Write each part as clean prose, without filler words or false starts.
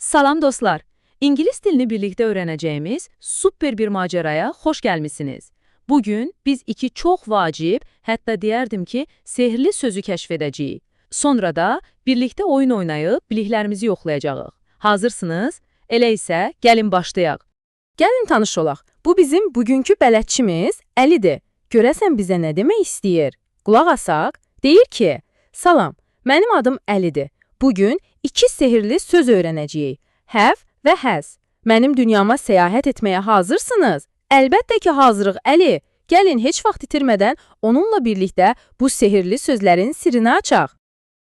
Salam dostlar. İngilis dilini birlikte öğreneceğimiz süper bir maceraya hoş gelmişsiniz. Bugün biz iki çok vacip, hatta diyerdim ki sehirli sözü keşfedeceğiz. Sonra da birlikte oyun oynayıp biliklerimizi yoxlayacağıq. Hazırsınız? Elə isə gəlin başlayaq. Gəlin tanış olaq. Bu bizim bugünkü bələdçimiz Əlidir. Görəsən bizə nə demək istəyir? Qulaq asaq. Deyir ki, salam, mənim adım Əlidir. Bugün iki sehirli söz öyrənəcəyik. Have və has. Mənim dünyama səyahət etməyə hazırsınız? Əlbəttə ki, hazırıq Əli. Gəlin heç vaxt itirmədən onunla birlikdə bu sehirli sözlərin sirrini açaq.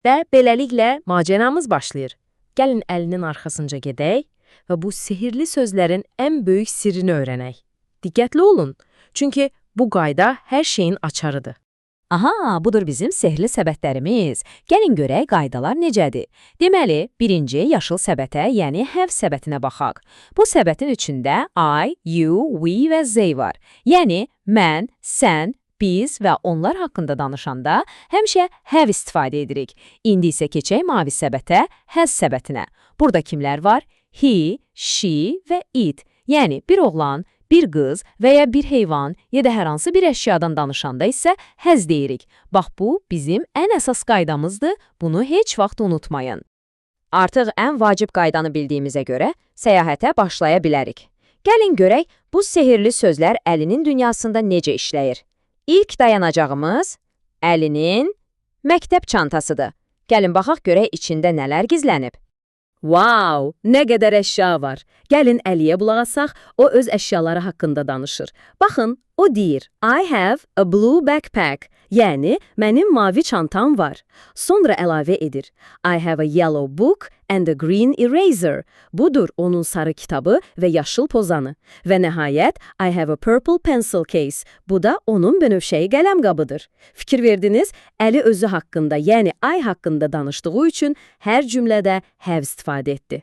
Və beləliklə maceramız başlayır. Gəlin Əlinin arxasınca gedək və bu sihirli sözlərin ən böyük sirrini öyrənək. Diqqətli olun, çünki bu qayda hər şeyin açarıdır. Aha, budur bizim sehirli səbətlərimiz. Gəlin görək qaydalar necədir. Deməli, birinci yaşıl səbətə, yəni have səbətinə baxaq. Bu səbətin içində I, you, we və they var. Yəni, mən, sən, biz və onlar haqqında danışanda həmişə have istifadə edirik. İndi isə keçək mavi səbətə, has səbətinə. Burada kimlər var? He, she və it. Yəni, bir oğlan, bir qız və ya bir heyvan ya da hər hansı bir əşyadan danışanda isə has deyirik. Bax, bu bizim ən əsas qaydamızdır, bunu heç vaxt unutmayın. Artıq ən vacib qaydanı bildiyimizə görə səyahətə başlaya bilərik. Gəlin görək, bu sehirli sözlər Əlinin dünyasında necə işləyir. İlk dayanacağımız Əlinin məktəb çantasıdır. Gəlin baxaq görək içində nələr gizlənib. Wow, nə qədər əşya var. Gəlin Əliyə qulaq asaq, o öz əşyaları haqqında danışır. Baxın, o deyir, I have a blue backpack, yəni mənim mavi çantam var. Sonra əlavə edir, I have a yellow book and a green eraser. Budur onun sarı kitabı və yaşıl pozanı. Və nəhayət, I have a purple pencil case. Bu da onun bənövşəyi qələm qabıdır. Fikir verdiniz, Əli özü haqqında, yəni I haqqında danışdığı üçün hər cümlədə have istifadə etdi.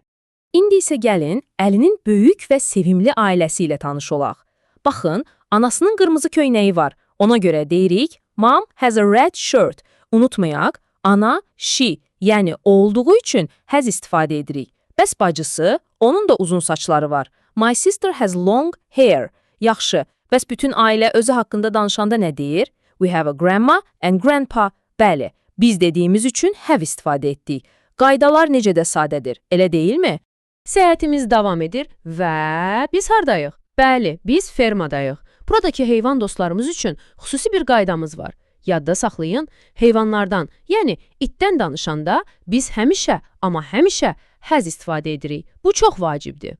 İndi isə gəlin, Əlinin böyük və sevimli ailəsi ilə tanış olaq. Baxın, anasının qırmızı köynəyi var. Ona görə deyirik, Mom has a red shirt. Unutmayaq, ana, she, yəni olduğu üçün has istifadə edirik. Bəs bacısı, onun da uzun saçları var. My sister has long hair. Yaxşı, bəs bütün ailə özü haqqında danışanda nə deyir? We have a grandma and grandpa. Bəli, biz dediyimiz üçün have istifadə etdik. Qaydalar necə də sadədir, elə deyilmi? Səyahətimiz davam edir və biz hardayıq? Bəli, biz fermadayıq. Buradakı heyvan dostlarımız üçün xüsusi bir qaydamız var. Yadda saxlayın, heyvanlardan, yəni itdən danışanda biz həmişə, amma həmişə has istifadə edirik. Bu çox vacibdir.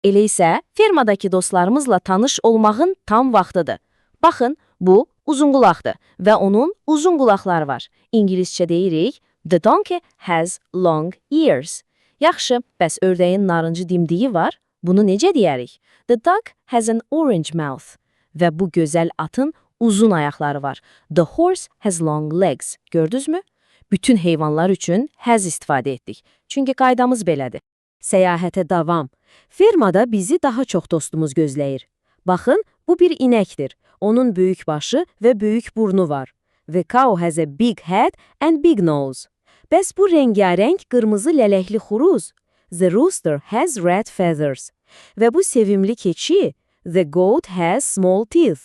Elə isə fermadakı dostlarımızla tanış olmağın tam vaxtıdır. Baxın, bu uzunqulaqdır və onun uzun qulaqları var. İngiliscə deyirik, the donkey has long ears. Yaxşı, bəs ördəyin narıncı dimdiyi var. Bunu necə deyərik? The dog has an orange mouth. Və bu gözəl atın uzun ayaqları var. The horse has long legs. Gördünüzmü? Bütün heyvanlar üçün has istifadə etdik. Çünki qaydamız belədir. Səyahətə davam. Fermada bizi daha çox dostumuz gözləyir. Baxın, bu bir inəkdir. Onun böyük başı və böyük burnu var. The cow has a big head and big nose. Bəs bu rəngarəng qırmızı lələkli xoruz? The rooster has red feathers. Və bu sevimli keçi? The goat has small teeth.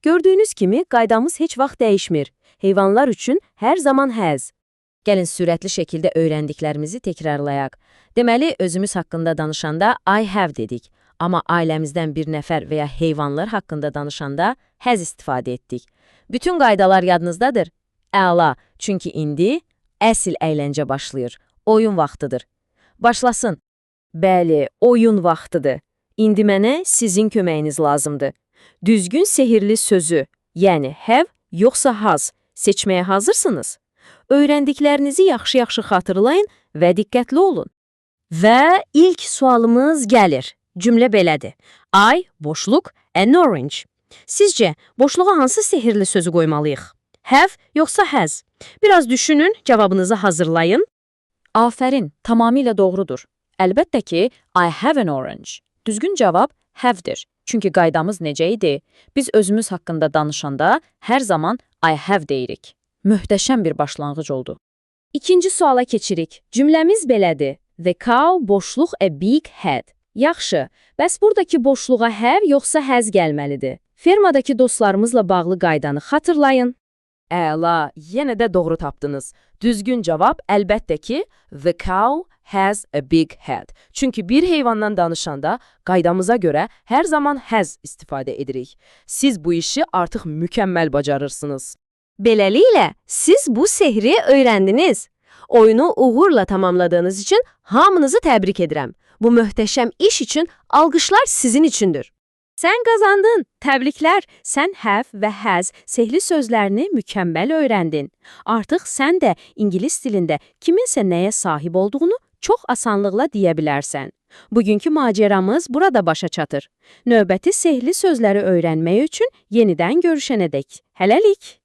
Gördüyünüz kimi qaydamız heç vaxt dəyişmir. Heyvanlar üçün hər zaman has. Gəlin sürətli şəkildə öyrəndiklərimizi təkrarlayaq. Deməli, özümüz haqqında danışanda I have dedik. Amma ailəmizdən bir nəfər və ya heyvanlar haqqında danışanda has istifadə etdik. Bütün qaydalar yadınızdadır? Əla, çünki indi əsl əyləncə başlayır. Oyun vaxtıdır. Başlasın. Bəli, oyun vaxtıdır. İndi mənə sizin köməyiniz lazımdır. Düzgün sehirli sözü, yəni have yoxsa has seçməyə hazırsınız? Öyrəndiklərinizi yaxşı-yaxşı xatırlayın və diqqətli olun. Və ilk sualımız gəlir. Cümlə belədir. I, boşluq, an orange. Sizcə, boşluğa hansı sehirli sözü qoymalıyıq? Have yoxsa has? Biraz düşünün, cavabınızı hazırlayın. Afərin, tamamilə doğrudur. Əlbəttə ki, I have an orange. Düzgün cavab have-dir. Çünki qaydamız necə idi? Biz özümüz haqqında danışanda hər zaman I have deyirik. Möhtəşəm bir başlanğıc oldu. İkinci suala keçirik. Cümləmiz belədir. The cow boşluq a big head. Yaxşı, bəs buradakı boşluğa have yoxsa has gəlməlidir? Fermadakı dostlarımızla bağlı qaydanı xatırlayın. Əla, yenə də doğru tapdınız. Düzgün cavab əlbəttə ki, the cow has a big head. Çünki bir heyvandan danışanda qaydamıza görə hər zaman has istifadə edirik. Siz bu işi artıq mükəmməl bacarırsınız. Beləliklə, siz bu sehri öyrəndiniz. Oyunu uğurla tamamladığınız için hamınızı təbrik edirəm. Bu möhtəşəm iş için alqışlar sizin üçündür. Sən qazandın. Təbriklər. Sən have və has sehli sözlərini mükəmməl öyrəndin. Artıq sən də ingilis dilində kiminsə nəyə sahib olduğunu çox asanlıqla deyə bilərsən. Bugünkü maceramız burada başa çatır. Növbəti sehli sözləri öyrənmək üçün yenidən görüşənədək. Hələlik.